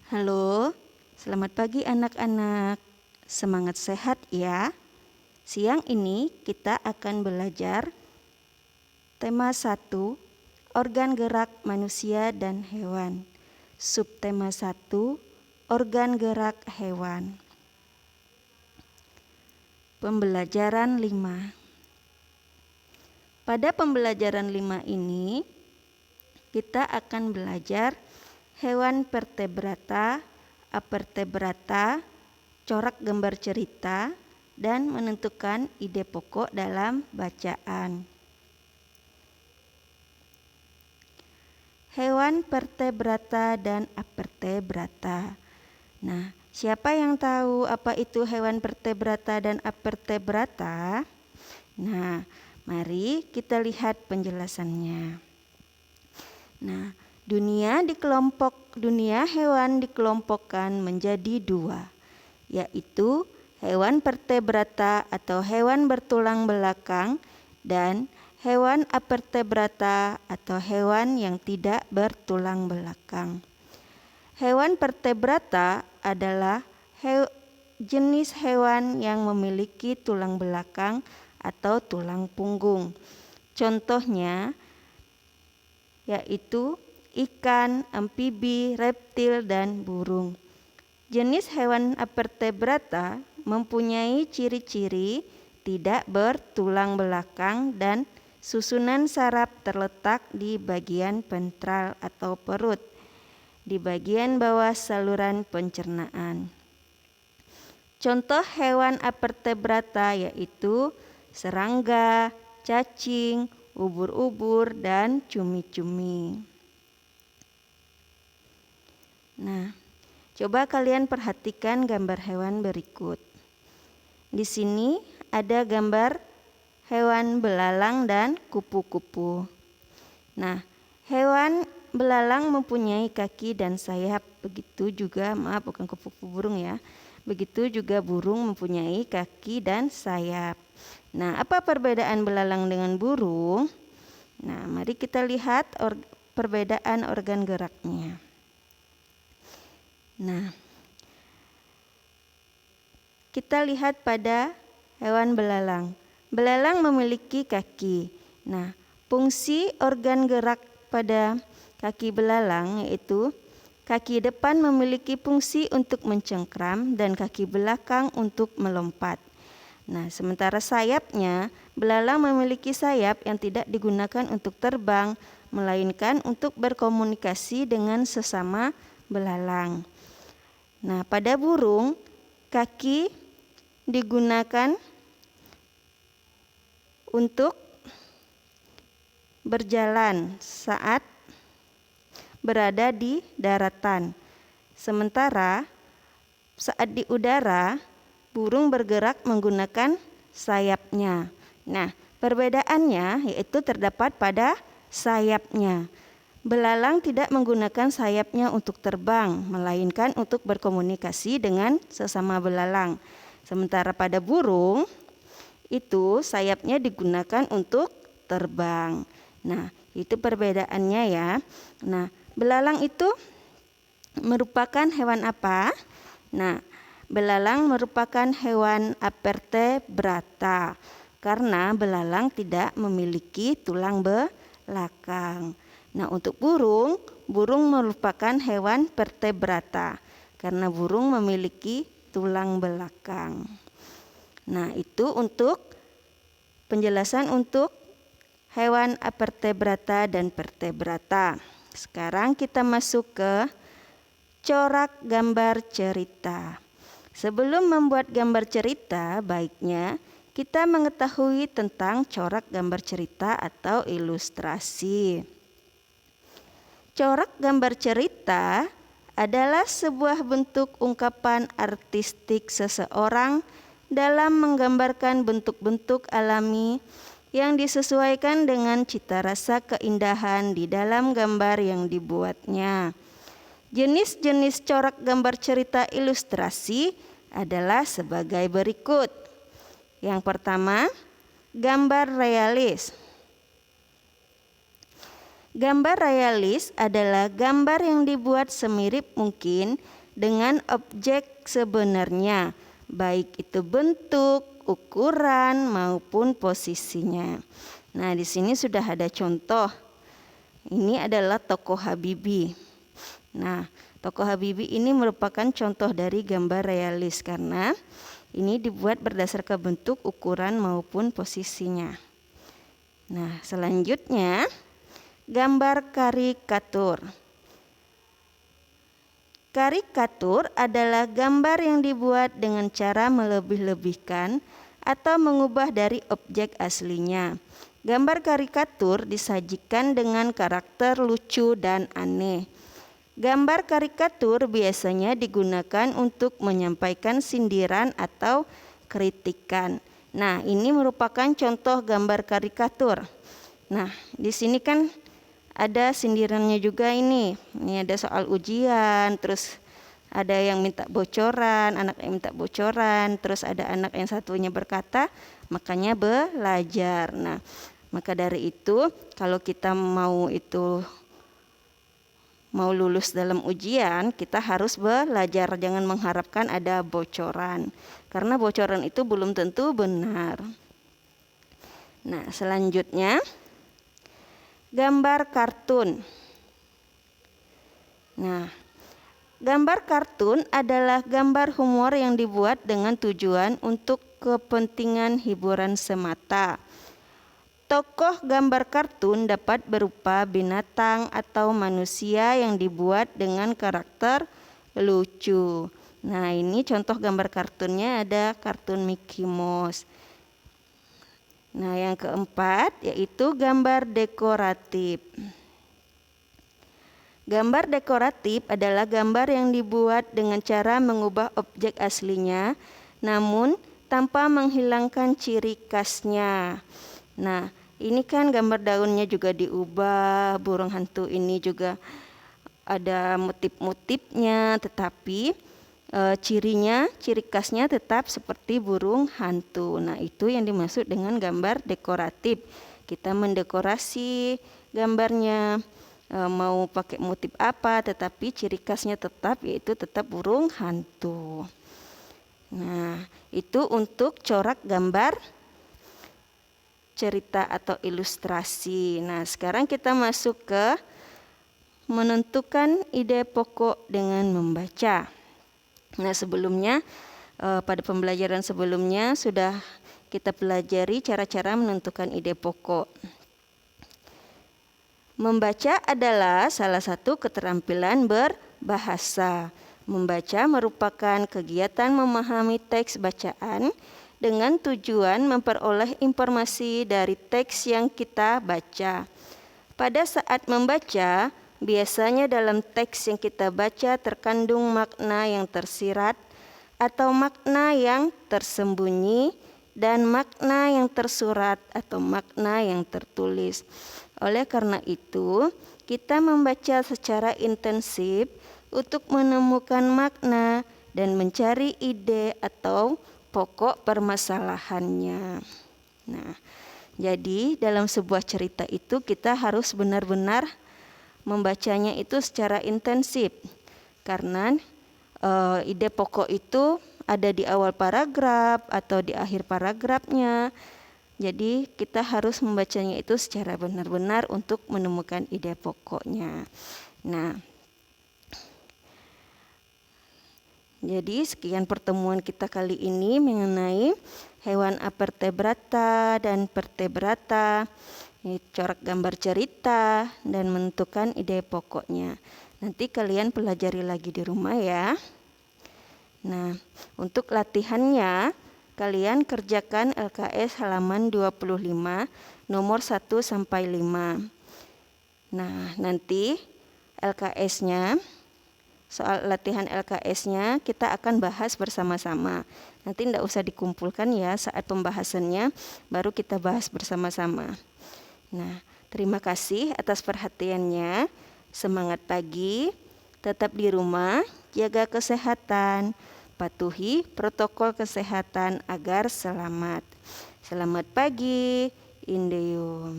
Halo, selamat pagi anak-anak. Semangat sehat ya. Siang ini kita akan belajar tema 1, organ gerak manusia dan hewan. Subtema 1, organ gerak hewan. Pembelajaran 5. Pada pembelajaran 5 ini kita akan belajar hewan vertebrata, avertebrata, corak gambar cerita, dan menentukan ide pokok dalam bacaan. Hewan vertebrata dan avertebrata. Nah, siapa yang tahu apa itu hewan vertebrata dan avertebrata? Nah, mari kita lihat penjelasannya. Nah, dunia hewan dikelompokkan menjadi 2, yaitu hewan vertebrata atau hewan bertulang belakang dan hewan avertebrata atau hewan yang tidak bertulang belakang. Hewan vertebrata adalah jenis hewan yang memiliki tulang belakang atau tulang punggung. Contohnya yaitu ikan, amfibi, reptil, dan burung. Jenis hewan avertebrata mempunyai ciri-ciri tidak bertulang belakang dan susunan saraf terletak di bagian ventral atau perut, di bagian bawah saluran pencernaan. Contoh hewan avertebrata yaitu serangga, cacing, ubur-ubur, dan cumi-cumi. Nah, coba kalian perhatikan gambar hewan berikut. Di sini ada gambar hewan belalang dan kupu-kupu. Nah, hewan belalang mempunyai kaki dan sayap, begitu juga bukan kupu-kupu, burung ya. Begitu juga burung mempunyai kaki dan sayap. Nah, apa perbedaan belalang dengan burung? Nah, mari kita lihat perbedaan organ geraknya. Nah, kita lihat pada hewan belalang. Belalang memiliki kaki. Nah, fungsi organ gerak pada kaki belalang yaitu kaki depan memiliki fungsi untuk mencengkram dan kaki belakang untuk melompat. Nah, sementara sayapnya, belalang memiliki sayap yang tidak digunakan untuk terbang, melainkan untuk berkomunikasi dengan sesama belalang. Nah, pada burung, kaki digunakan untuk berjalan saat berada di daratan. Sementara saat di udara, burung bergerak menggunakan sayapnya. Nah, perbedaannya yaitu terdapat pada sayapnya. Belalang tidak menggunakan sayapnya untuk terbang, melainkan untuk berkomunikasi dengan sesama belalang. Sementara pada burung, itu sayapnya digunakan untuk terbang. Nah, itu perbedaannya ya. Nah, belalang itu merupakan hewan apa? Nah, belalang merupakan hewan avertebrata karena belalang tidak memiliki tulang belakang. Nah, untuk burung merupakan hewan vertebrata karena burung memiliki tulang belakang. Nah, itu untuk penjelasan untuk hewan avertebrata dan vertebrata. Sekarang kita masuk ke corak gambar cerita. Sebelum membuat gambar cerita, baiknya kita mengetahui tentang corak gambar cerita atau ilustrasi. Corak gambar cerita adalah sebuah bentuk ungkapan artistik seseorang dalam menggambarkan bentuk-bentuk alami yang disesuaikan dengan cita rasa keindahan di dalam gambar yang dibuatnya. Jenis-jenis corak gambar cerita ilustrasi adalah sebagai berikut. Yang pertama, gambar realis. Gambar realis adalah gambar yang dibuat semirip mungkin dengan objek sebenarnya, baik itu bentuk, ukuran maupun posisinya. Nah, di sini sudah ada contoh. Ini adalah tokoh Habibie. Nah, tokoh Habibie ini merupakan contoh dari gambar realis karena ini dibuat berdasarkan bentuk, ukuran maupun posisinya. Nah, selanjutnya gambar karikatur. Karikatur adalah gambar yang dibuat dengan cara melebih-lebihkan atau mengubah dari objek aslinya. Gambar karikatur disajikan dengan karakter lucu dan aneh. Gambar karikatur biasanya digunakan untuk menyampaikan sindiran atau kritikan. Nah, ini merupakan contoh gambar karikatur. Nah, di sini kan ada sindirannya juga ini. Ini ada soal ujian, terus ada yang minta bocoran, anak yang minta bocoran, terus ada anak yang satunya berkata, makanya belajar. Nah, maka dari itu kalau kita mau lulus dalam ujian, kita harus belajar, jangan mengharapkan ada bocoran. Karena bocoran itu belum tentu benar. Nah, selanjutnya gambar kartun. Nah, gambar kartun adalah gambar humor yang dibuat dengan tujuan untuk kepentingan hiburan semata. Tokoh gambar kartun dapat berupa binatang atau manusia yang dibuat dengan karakter lucu. Nah, ini contoh gambar kartunnya, ada kartun Mickey Mouse. Nah, yang keempat yaitu gambar dekoratif. Gambar dekoratif adalah gambar yang dibuat dengan cara mengubah objek aslinya, namun tanpa menghilangkan ciri khasnya. Nah, ini kan gambar daunnya juga diubah, burung hantu ini juga ada motif-motifnya, tetapi ciri khasnya tetap seperti burung hantu. Nah, itu yang dimaksud dengan gambar dekoratif. Kita mendekorasi gambarnya, mau pakai motif apa, tetapi ciri khasnya tetap, yaitu tetap burung hantu. Nah, itu untuk corak gambar cerita atau ilustrasi. Nah, sekarang kita masuk ke menentukan ide pokok dengan membaca. Nah, sebelumnya pada pembelajaran sebelumnya sudah kita pelajari cara-cara menentukan ide pokok. Membaca adalah salah satu keterampilan berbahasa. Membaca merupakan kegiatan memahami teks bacaan dengan tujuan memperoleh informasi dari teks yang kita baca. Pada saat membaca, biasanya dalam teks yang kita baca terkandung makna yang tersirat atau makna yang tersembunyi dan makna yang tersurat atau makna yang tertulis. Oleh karena itu, kita membaca secara intensif untuk menemukan makna dan mencari ide atau pokok permasalahannya. Nah, jadi dalam sebuah cerita itu kita harus benar-benar membacanya itu secara intensif karena ide pokok itu ada di awal paragraf atau di akhir paragrafnya. Jadi kita harus membacanya itu secara benar-benar untuk menemukan ide pokoknya. Nah, jadi sekian pertemuan kita kali ini mengenai hewan avertebrata dan vertebrata, corak gambar cerita, dan menentukan ide pokoknya. Nanti kalian pelajari lagi di rumah ya. Nah, untuk latihannya kalian kerjakan LKS halaman 25 nomor 1 sampai 5. Nah, nanti LKS-nya, soal latihan LKS-nya kita akan bahas bersama-sama. Nanti tidak usah dikumpulkan ya, saat pembahasannya baru kita bahas bersama-sama. Nah, terima kasih atas perhatiannya. Semangat pagi, tetap di rumah, jaga kesehatan, patuhi protokol kesehatan agar selamat. Selamat pagi, Indeyum.